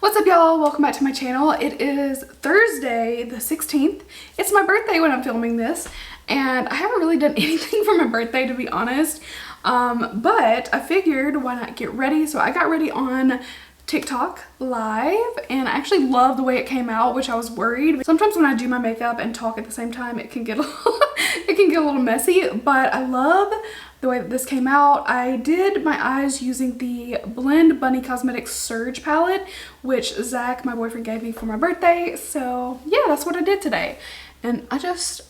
What's up, y'all? Welcome back to my channel. It is Thursday the 16th. It's my birthday when I'm filming this, and I haven't really done anything for my birthday, to be honest. But I figured why not get ready. So I got ready on TikTok live, and I actually love the way it came out, which I was worried. Sometimes when I do my makeup and talk at the same time, it can get a little messy, but I love the way that this came out. I did my eyes using the Blend Bunny Cosmetics Surge palette, which Zach, my boyfriend, gave me for my birthday. So yeah, that's what I did today. And I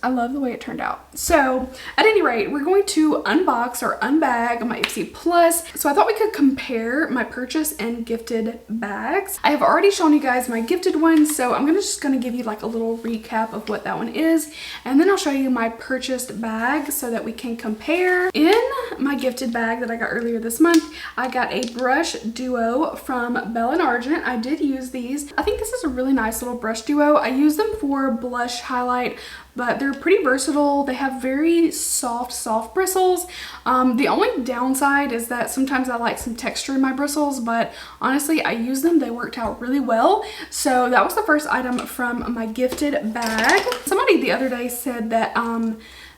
love the way it turned out. So at any rate, we're going to unbox or unbag my IPSY Plus. So I thought we could compare my purchase and gifted bags. I have already shown you guys my gifted one, so I'm just gonna give you like a little recap of what that one is. And then I'll show you my purchased bag so that we can compare. In my gifted bag that I got earlier this month, I got a brush duo from Belle and Argent. I did use these. I think this is a really nice little brush duo. I use them for blush highlight, but they're pretty versatile. They have very soft bristles. The only downside is that sometimes I like some texture in my bristles, but honestly, I use them. They worked out really well. So that was the first item from my gifted bag. Somebody the other day said that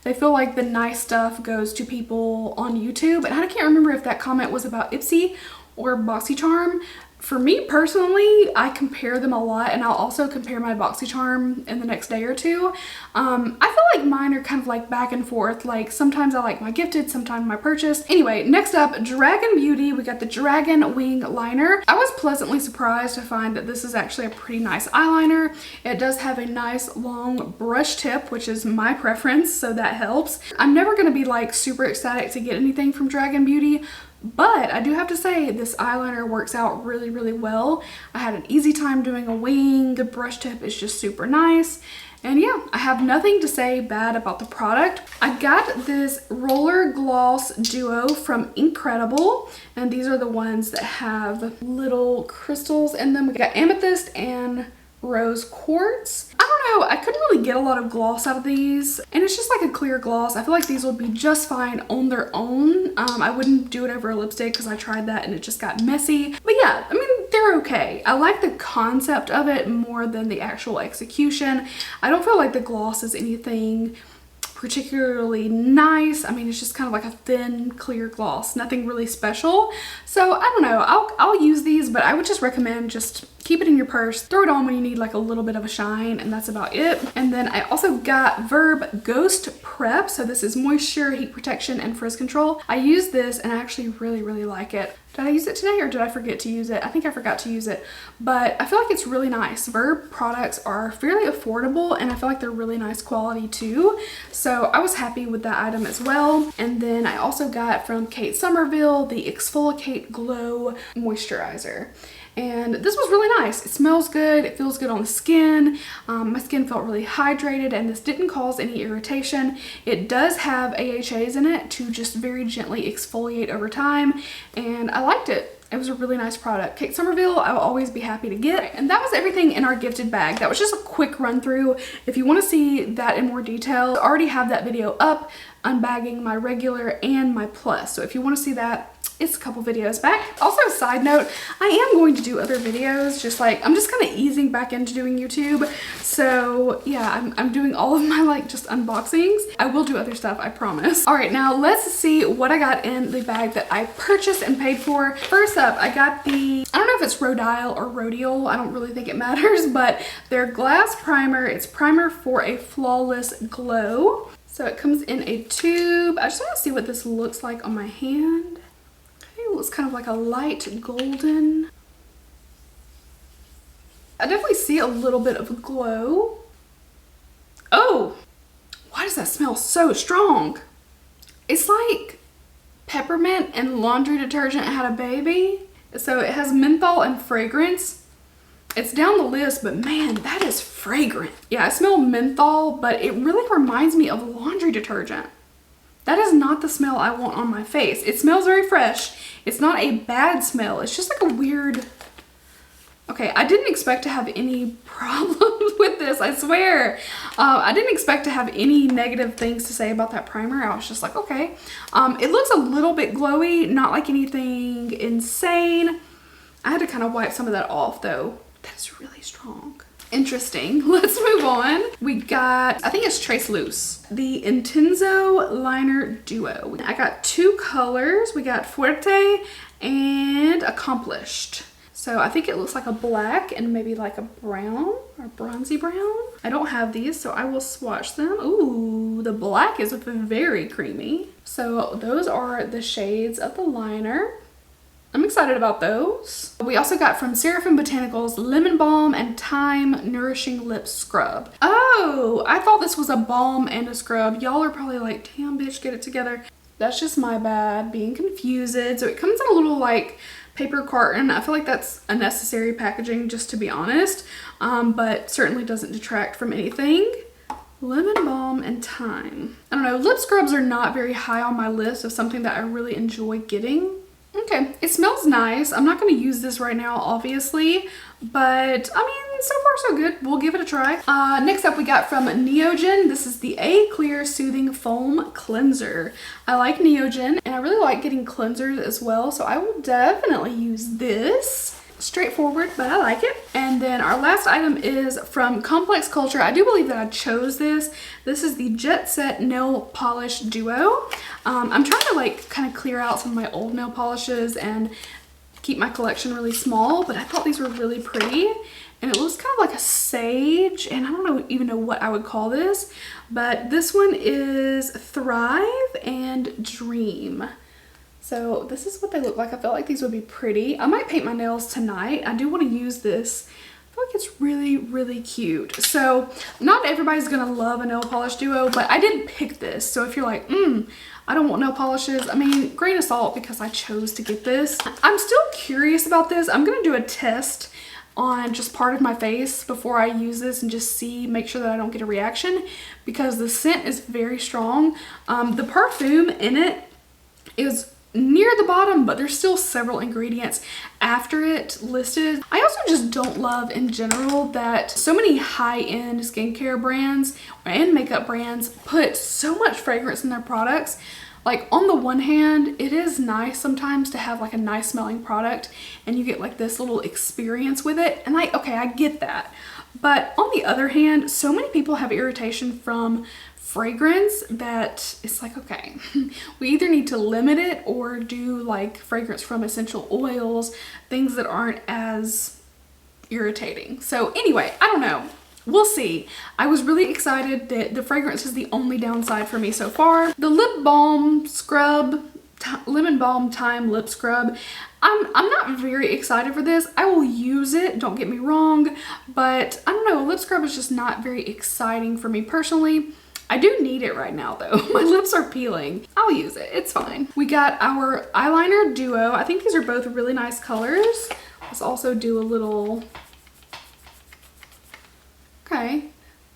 they feel like the nice stuff goes to people on YouTube, and I can't remember if that comment was about IPSY or BoxyCharm. For me personally, I compare them a lot, and I'll also compare my BoxyCharm in the next day or two. I feel like mine are kind of like back and forth. Like sometimes I like my gifted, sometimes my purchase. Anyway, next up, Dragon Beauty. We got the Dragon Wing Liner. I was pleasantly surprised to find that this is actually a pretty nice eyeliner. It does have a nice long brush tip, which is my preference, so that helps. I'm never going to be like super ecstatic to get anything from Dragon Beauty, but I do have to say this eyeliner works out really well. I had an easy time doing a wing. The brush tip is just super nice. And yeah, I have nothing to say bad about the product. I got this Roller Gloss Duo from Incredible, and these are the ones that have little crystals in them. We got amethyst and rose quartz. I don't know, I couldn't really get a lot of gloss out of these, and it's just like a clear gloss. I feel like these would be just fine on their own. I wouldn't do it over a lipstick because I tried that and it just got messy. But yeah, I mean, they're okay. I like the concept of it more than the actual execution. I don't feel like the gloss is anything particularly nice. I mean, it's just kind of like a thin, clear gloss, nothing really special. So I don't know, I'll use these, but I would just recommend just keep it in your purse, throw it on when you need like a little bit of a shine, and that's about it. And then I also got Verb Ghost Prep. So this is moisture, heat protection, and frizz control. I use this and I actually really like it. Did I use it today or did I forget to use it? I think I forgot to use it, but I feel like it's really nice. Verb products are fairly affordable, and I feel like they're really nice quality too. So I was happy with that item as well. And then I also got from Kate Somerville the Exfolikate Glow Moisturizer. And this was really nice. It smells good, it feels good on the skin. My skin felt really hydrated, and this didn't cause any irritation. It does have AHAs in it to just very gently exfoliate over time, and I liked it. It was a really nice product. Kate Somerville, I will always be happy to get. And that was everything in our gifted bag. That was just a quick run through. If you want to see that in more detail, I already have that video up, unbagging my regular and my plus. So if you want to see that, it's a couple videos back. Also, a side note, I am going to do other videos, just like I'm just kind of easing back into doing YouTube. So yeah, I'm doing all of my like just unboxings. I will do other stuff, I promise. All right, now let's see what I got in the bag that I purchased and paid for. First up, I got the, I don't know if it's Rodial or Rodial, I don't really think it matters, but their glass primer. It's primer for a flawless glow. So it comes in a tube. I just want to see what this looks like on my hand. It looks kind of like a light golden. I definitely see a little bit of a glow. Oh, why does that smell so strong? It's like peppermint and laundry detergent had a baby. So it has menthol and fragrance. It's down the list, but man, that is fragrant. Yeah, I smell menthol, but it really reminds me of laundry detergent. That is not the smell I want on my face. It smells very fresh. It's not a bad smell. It's just like a weird... Okay, I didn't expect to have any problems with this, I swear. I didn't expect to have any negative things to say about that primer. I was just like, okay. It looks a little bit glowy, not like anything insane. I had to kind of wipe some of that off though. That's really strong. Interesting. Let's move on. We got, I think it's Trace Loose, the Intenso Liner Duo. I got 2 colors. We got Fuerte and Accomplished. So I think it looks like a black and maybe like a brown or bronzy brown. I don't have these, so I will swatch them. Ooh, the black is very creamy. So those are the shades of the liner. I'm excited about those. We also got from Seraphim Botanicals Lemon Balm and Thyme Nourishing Lip Scrub. Oh, I thought this was a balm and a scrub. Y'all are probably like, damn bitch, get it together. That's just my bad, being confused. So it comes in a little like paper carton. I feel like that's unnecessary packaging, just to be honest, but certainly doesn't detract from anything. Lemon balm and thyme. I don't know, lip scrubs are not very high on my list of something that I really enjoy getting. Okay, it smells nice. I'm not going to use this right now, obviously, but I mean, so far so good. We'll give it a try. Next up, we got from Neogene. This is the A Clear Soothing Foam Cleanser. I like Neogene, and I really like getting cleansers as well, so I will definitely use this. Straightforward, but I like it. And then our last item is from Complex Culture. I do believe that I chose this. This is the Jet Set Nail Polish Duo. I'm trying to like kind of clear out some of my old nail polishes and keep my collection really small, but I thought these were really pretty. And it looks kind of like a sage, and I don't even know what I would call this, but this one is Thrive and Dream. So this is what they look like. I felt like these would be pretty. I might paint my nails tonight. I do want to use this. I feel like it's really, really cute. So not everybody's gonna love a nail polish duo, but I did pick this. So if you're like, I don't want nail polishes, I mean, grain of salt, because I chose to get this. I'm still curious about this. I'm gonna do a test on just part of my face before I use this and just make sure that I don't get a reaction, because the scent is very strong. The perfume in it is near the bottom, but there's still several ingredients after it listed. I also just don't love in general that so many high-end skincare brands and makeup brands put so much fragrance in their products. Like, on the one hand, it is nice sometimes to have like a nice smelling product and you get like this little experience with it, and like, okay, I get that. But on the other hand, so many people have irritation from fragrance that it's like, okay, we either need to limit it or do like fragrance from essential oils, things that aren't as irritating. So anyway, I don't know. We'll see. I was really excited that the fragrance is the only downside for me so far. The lip balm scrub, Lemon Balm Thyme lip scrub, I'm not very excited for this. I will use it, don't get me wrong, but I don't know, lip scrub is just not very exciting for me personally. I do need it right now though. My lips are peeling. I'll use it, it's fine. We got our Eyeliner Duo. I think these are both really nice colors. Let's also do a little, okay.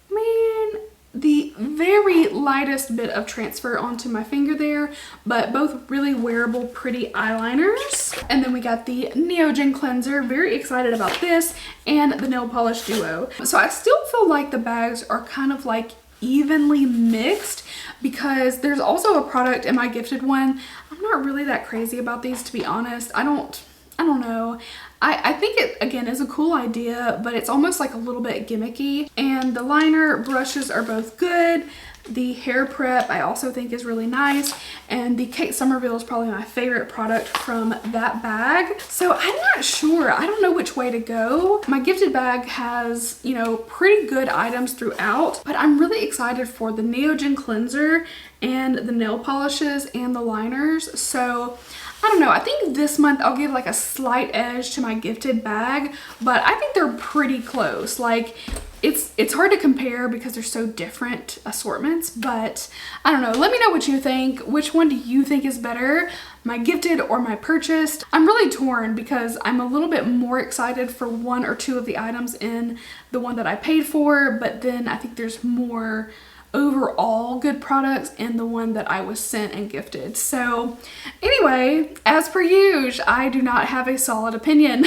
I mean, the very lightest bit of transfer onto my finger there, but both really wearable, pretty eyeliners. And then we got the Neogene Cleanser. Very excited about this, and the Nail Polish Duo. So I still feel like the bags are kind of like evenly mixed, because there's also a product in my gifted one. I'm not really that crazy about these, to be honest. I don't know. I think it, again, is a cool idea, but it's almost like a little bit gimmicky. And the liner brushes are both good. The hair prep I also think is really nice. And the Kate Somerville is probably my favorite product from that bag. So I'm not sure. I don't know which way to go. My gifted bag has, you know, pretty good items throughout, but I'm really excited for the Neogene Cleanser and the nail polishes and the liners. So I don't know, I think this month I'll give like a slight edge to my gifted bag, but I think they're pretty close. Like, it's hard to compare because they're so different assortments, but I don't know. Let me know what you think. Which one do you think is better, my gifted or my purchased? I'm really torn because I'm a little bit more excited for one or two of the items in the one that I paid for, but then I think there's more overall good products in the one that I was sent and gifted. So anyway, as per usual, I do not have a solid opinion.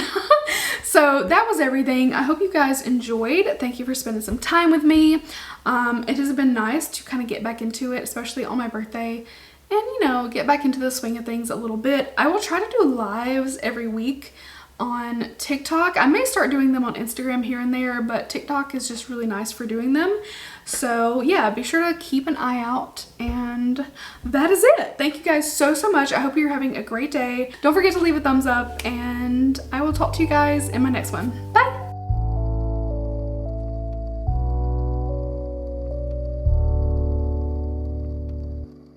So that was everything. I hope you guys enjoyed. Thank you for spending some time with me. It has been nice to kind of get back into it, especially on my birthday, and, you know, get back into the swing of things a little bit. I will try to do lives every week. on TikTok. I may start doing them on Instagram here and there, but TikTok is just really nice for doing them. So yeah, be sure to keep an eye out, and that is it. Thank you guys so much. I hope you're having a great day. Don't forget to leave a thumbs up, and I will talk to you guys in my next one. Bye.